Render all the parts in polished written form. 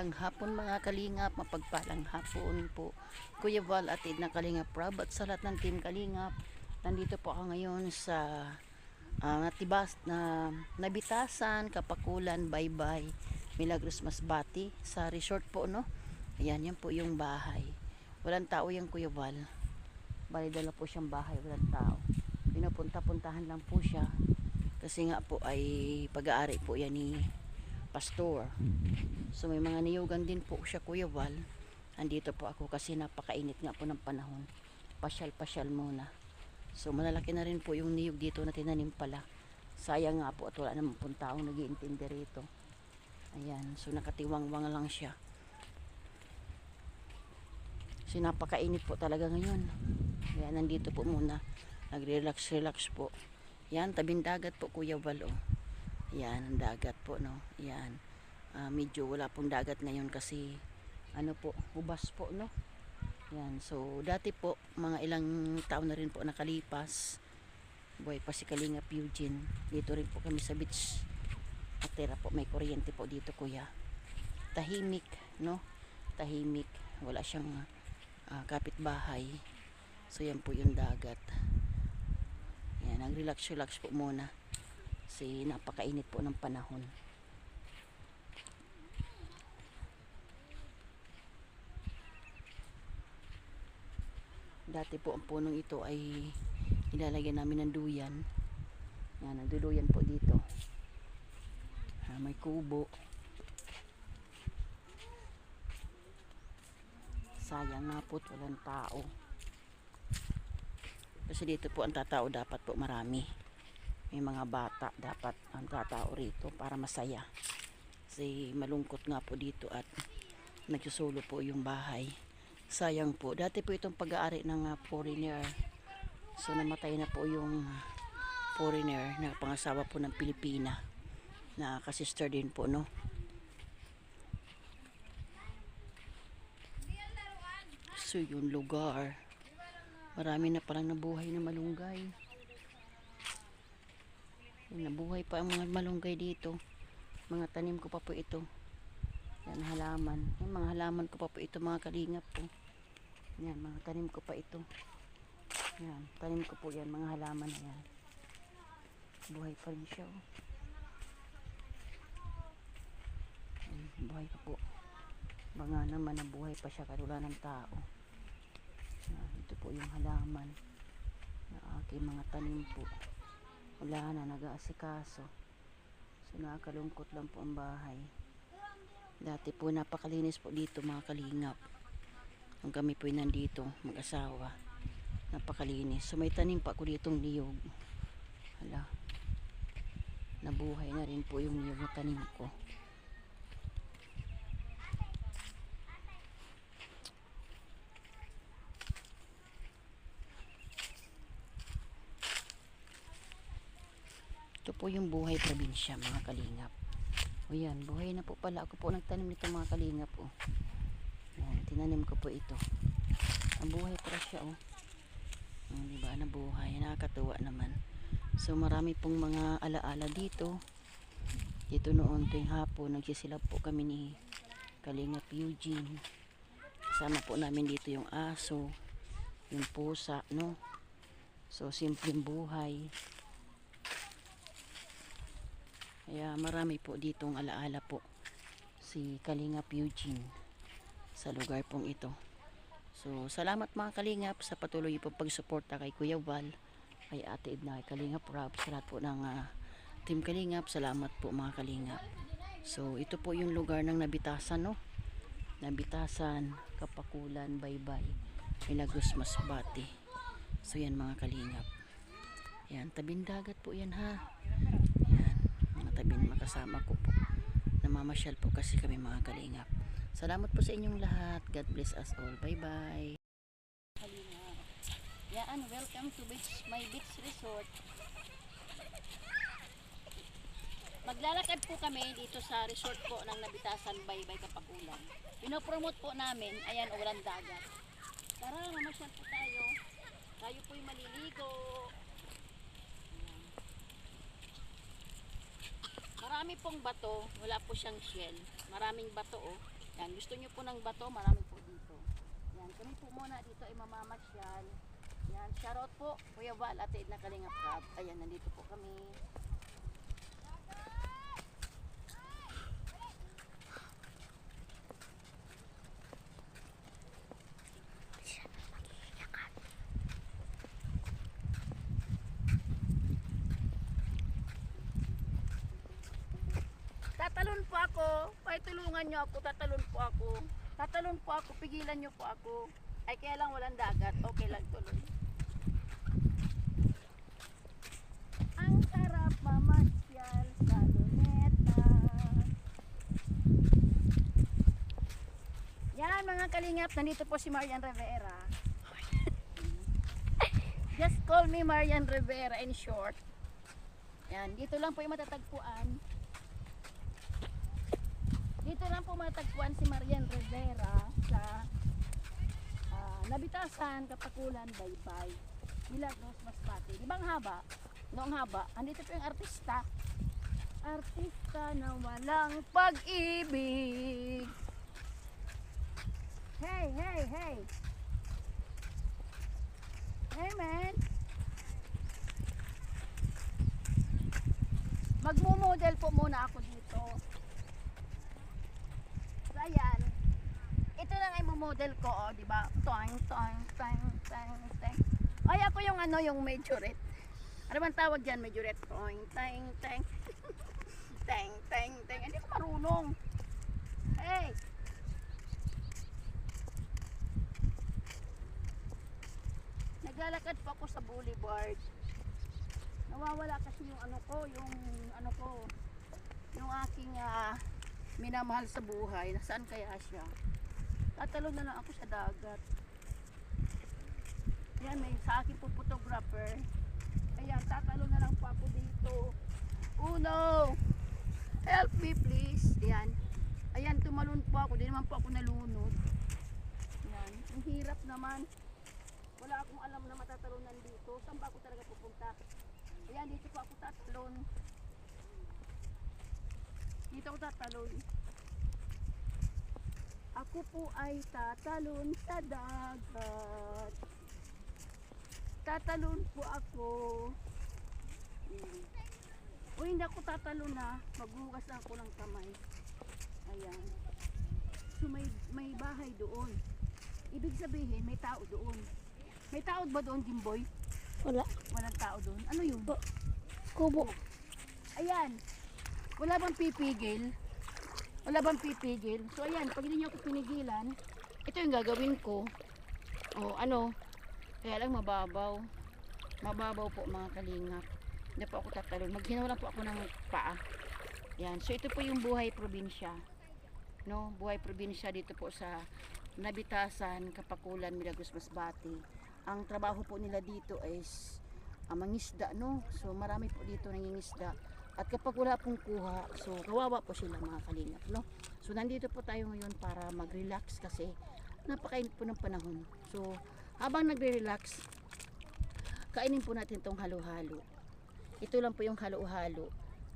Magandang hapon mga kalingap, mapagpalang hapon po. Kuya Val at na Kalingap Rob at sa lahat ng team Kalingap. Nandito po ako ngayon sa natibas na Nabitasan, Kapakulan, Baybay, Milagros Masbati sa resort po, no? Ayan, yan po yung bahay. Walang tao yung Kuya Val. Bali dala po siyang bahay, walang tao. Pinapunta-puntahan lang po siya. Kasi nga po ay pag-aari po yan ni Pastor. So may mga niyugan din po siya Kuya Val. Andito po ako kasi napakainit nga po ng panahon. Pasyal-pasyal muna. So malalaki na rin po yung niyog dito na tinanim pala. Sayang nga po at wala naman pong taong nag-iintindi rito. Ayan, so nakatiwang-wang lang siya. So napakainit po talaga ngayon. Ayan, nandito po muna. Nag-relax po. Yan, tabing dagat po Kuya Val, oh. Yan, ang dagat po, no. Yan. Medyo wala pong dagat ngayon kasi ano po, hubas po, no. Yan, so dati po mga ilang taon na rin po nakalipas. Buhay pa si Kalingap Eugene. Dito rin po kami sa beach. At tira po, may kuryente po dito Kuya. Tahimik, no. Tahimik. Wala siyang kapitbahay. So yan po yung dagat. Yan, nag-relax po muna. Kasi napakainit po ng panahon. Dati po ang punong ito ay ilalagyan namin ng duyan. Yan, nagduduyan po dito. May kubo. Sayang nga po, walang tao. Kasi dito po ang tatao dapat po marami. May mga bata dapat ang tatao rito para masaya. Kasi malungkot nga po dito at nagsusulo po yung bahay. Sayang po. Dati po itong pag-aari ng foreigner. So namatay na po yung foreigner na pangasawa po ng Pilipina. Na kasister din po, no. So yung lugar. Marami na palang nabuhay na malunggay. Nabuhay pa ang mga malunggay dito. Mga tanim ko pa po ito. Yan, halaman. Yung mga halaman ko pa po ito mga kalingap po. Yan, mga tanim ko pa ito. Yan, tanim ko po yan, mga halaman na yan. Buhay pa rin siya, oh. Yan, buhay pa po. Mga naman na buhay pa siya kahit wala ng tao. Yan, ito po yung halaman na aking mga tanim po. Wala na, nag-aasikaso. So nakakalungkot lang po ang bahay. Dati po napakalinis po dito mga kalingap. Nung kami po nandito mag-asawa, napakalinis. So may tanim pa ako ditong niyog. Hala, nabuhay na rin po yung niyog na tanim ko. Ito po yung buhay probinsya mga kalingap. O yan, buhay na po pala. Ako po nagtanim nito mga kalingap, oh. Yan, tinanim ko po ito. Ang buhay para siya, oh. Diba, nabuhay. Nakakatuwa naman. So marami pong mga alaala dito. Dito noon tuwing hapon, nagsisilap po kami ni Kalingap Eugene. Kasama po namin dito yung aso, yung pusa, no. So simpleng buhay. Kaya marami po ditong alaala po si Kalingap Eugene sa lugar pong ito. So salamat mga kalingap sa patuloy po pagsuporta kay Kuya Val, kay Ate Edna, kay Kalingap Rob, sa lahat po ng Team Kalingap. Salamat po mga kalingap. So ito po yung lugar ng Nabitasan, no. Nabitasan, Kapakulan, Baybay, Milagros Masbati. So yan mga kalingap. Yan, tabing dagat po yan, ha. Tabing makasama ko po. Namamasyal po kasi kami mga kalingap. Salamat po sa inyong lahat. God bless us all. Bye bye. Yan, welcome to my beach resort. Maglalakad po kami dito sa resort po ng Nabitasan, Baybay, Kapakulan. Pinopromote po namin, ayan, walang dagat. Tara, mamasyal po tayo. Tayo po'y maliligo. Marami pong bato, wala po siyang shell. Maraming bato, oh. Yan, gusto nyo po ng bato, marami po dito. Yan, kami po muna dito ay mamamasyal. Yan, shoutout po, Kuya Val, Ate Edna Kalinga Prab. Ayan, nandito po kami. Tatalon po ako, pakitulungan nyo ako, tatalon po ako. Tatalon po ako, pigilan nyo po ako. Ay kaya lang walang dagat, okay lang tuloy. Ang sarap mamasyal sa Luneta. Yan mga kalingap, nandito po si Marian Rivera. Just call me Marian Rivera in short. Yan, dito lang po yung matatagpuan. Dito lang po matagpuan si Marian Rivera sa Nabitasan, Kapakulan, Baybay, Milagros, Masbate. Di ba ang haba? Noong haba, andito po yung artista. Artista na walang pag-ibig. Hey, hey, hey. Hey man. Magmo-model po muna ako dito. So ayan. Ito lang ay model ko, oh, di ba? Toing, toing, toing, toing, toing. Ay, ako yung ano, yung majorette. Ano bang tawag diyan, majorette? Toing, toing, toing. Toing, toing, toing. Hindi ko marunong. Hey! Naglalakad po ako sa boulevard. Nawawala kasi yung ano ko, yung aking minamahal sa buhay. Nasaan kaya siya? Tatalon na lang ako sa dagat. Ayan, may sa akin po photographer. Ayan, tatalon na lang po ako dito. Oh no! Help me please. Ayan. Ayan, tumalon po ako. Di naman po ako nalunod. Ayan. Ang hirap naman. Wala akong alam na matatalonan dito. Saan ba ako talaga pupunta? Ayan, dito po ako tatalon. Dito ako tatalon. Ako po ay tatalon sa dagat. Tatalon po ako. O hindi ako tatalon na. Maghugas lang ako ng kamay. Ayan. So may bahay doon. Ibig sabihin may tao doon. May tao ba doon, Jimboy? Wala. Walang tao doon. Ano yun? Kubo. Ayan. Wala bang pipigil? Wala bang pipigil? So ayan, pag hindi nyo ako pinigilan, ito yung gagawin ko. O ano, kaya lang mababaw. Mababaw po mga kalingap. Hindi po ako tatalon. Maghinaw lang po ako ng paa. Yan. So ito po yung buhay probinsya. No, buhay probinsya dito po sa Nabitasan, Kapakulan, Milagros, Masbate. Ang trabaho po nila dito is mangisda, no? So marami po dito nangingisda. At kapag wala pong kuha, so kawawa po sila mga kalingap, no? So nandito po tayo ngayon para mag-relax kasi napakainit po ng panahon. So habang nagre-relax, kainin po natin tong halo-halo. Ito lang po yung halo-halo.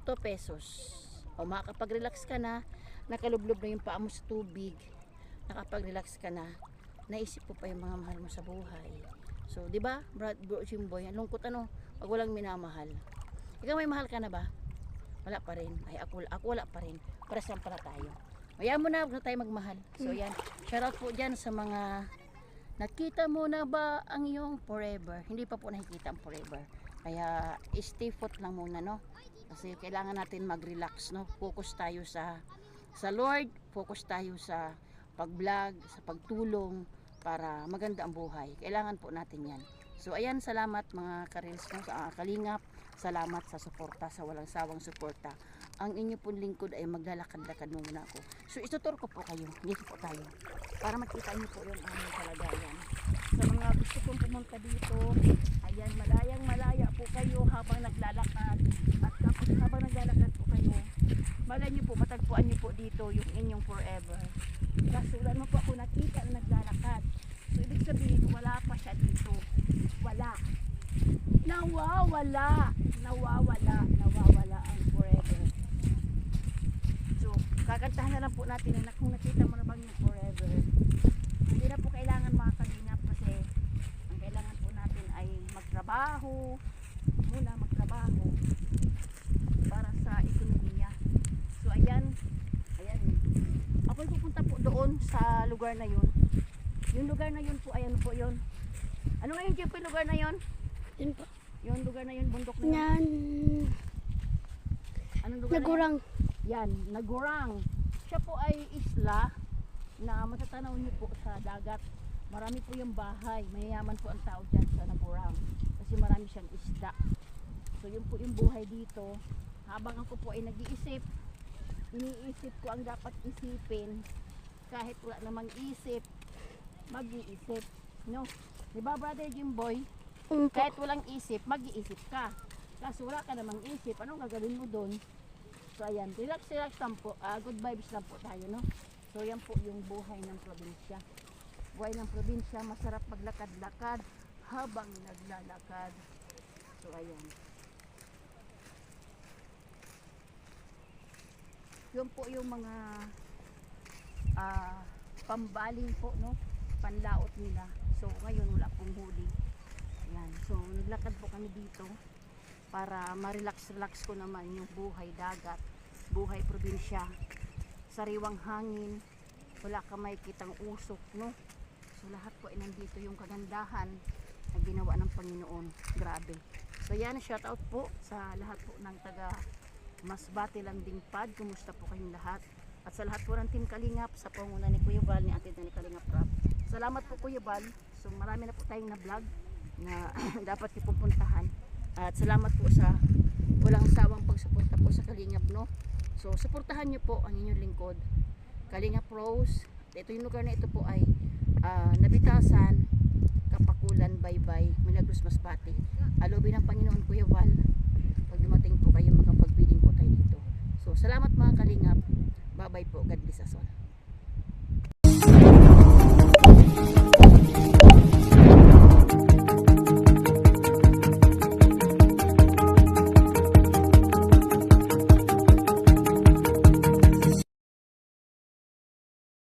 2 pesos. O makakapag-relax ka na, nakalublob na yung paa mo sa tubig, nakapag-relax ka na, naisip po pa yung mga mahal mo sa buhay. So, di ba, bro Jimboy, ang lungkot ano, pag walang minamahal. Ikaw may mahal ka na ba? Wala pa rin. Ay, ako wala pa rin. Pares lang pala tayo. Hayaan mo na, huwag na tayo magmahal. So, yan. Shoutout po dyan sa mga nakita mo na ba ang iyong forever? Hindi pa po nakikita ang forever. Kaya, stay put lang muna, no? Kasi kailangan natin mag-relax, no? Focus tayo sa Lord. Focus tayo sa pag-vlog, sa pagtulong para maganda ang buhay. Kailangan po natin yan. So, ayan, salamat mga karils mo sa kalingap. Salamat sa suporta, sa walang sawang suporta. Ang inyo pong lingkod ay maglalakad-lakad muna ako. So, itutur ko po kayo. Dito po tayo. Para makita niyo po yung aming kalagayan. Sa mga gusto pong pumunta dito, ayan, malayang-malaya po kayo habang naglalakad. At tapos habang naglalakad po kayo, malay niyo po, matagpuan niyo po dito yung inyong forever. Kaso wala mo po ako nakita na naglalakad. So, ibig sabihin, wala pa siya dito. Wala. Nawawala ang forever. So, protektahan na lang po natin na kung nakita mo na bang yung forever. Hindi na po kailangan mga kalingap kasi ang kailangan po natin ay magtrabaho, muna magtrabaho para sa ekonomiya. So ayan, ako'y pupunta po doon sa lugar na yun. Yung lugar na yun po, ayan po yun. Ano nga yung lugar na yun? Yun po. Yung lugar na yun, bundok na yun. Yan. Anong lugar na yun? Nagurang. Yan, Nagurang. Siya po ay isla na matatanaw niyo po sa dagat. Marami po yung bahay. Mayayaman po ang tao dyan sa Nagurang. Kasi marami siyang isda. So yun po yung buhay dito. Habang ako po ay nag-iisip, iniisip ko ang dapat isipin. Kahit wala namang isip, mag-iisip. No? Diba Brother Jimboy? Yun po. Kahit walang isip, mag-iisip ka. Kasi wala ka namang isip, anong gagawin mo doon? So ayan, relax lang po. Good vibes lang po tayo, no? So yan po yung buhay ng probinsya. Buhay ng probinsya, masarap maglakad-lakad habang naglalakad. So ayan. Yun po yung mga pambaling po, no? Panlaot nila. So ngayon wala pong huli. Ayan. So naglakad po kami dito para ma-relax ko naman yung buhay dagat, buhay probinsya, sariwang hangin, wala ka makikitang usok, no? So lahat po ay nandito yung kagandahan na ginawa ng Panginoon. Grabe. So yan, shout out po sa lahat po ng taga Masbate Landing Pad. Kumusta po kayong lahat? At sa lahat po ng Team Kalingap, sa panguna ni Kuya Val, ni Ate ni Kalingap Rap. Salamat po Kuya Val. So marami na po tayong na vlog na dapat ipupuntahan. At salamat po sa walang sawang pagsuporta po sa Kalingap, no? So suportahan niyo po ang inyong lingkod, Kalingap Rose. Ito yung lugar na ito po ay Nabitasan, Kapakulan, Baybay, Milagros, Masbate. Alobin ng Panginoon Kuya Val. Pag dumating po kayo, makapagpiling po tayo dito. So salamat mga Kalingap. Bye bye po. God bless us all.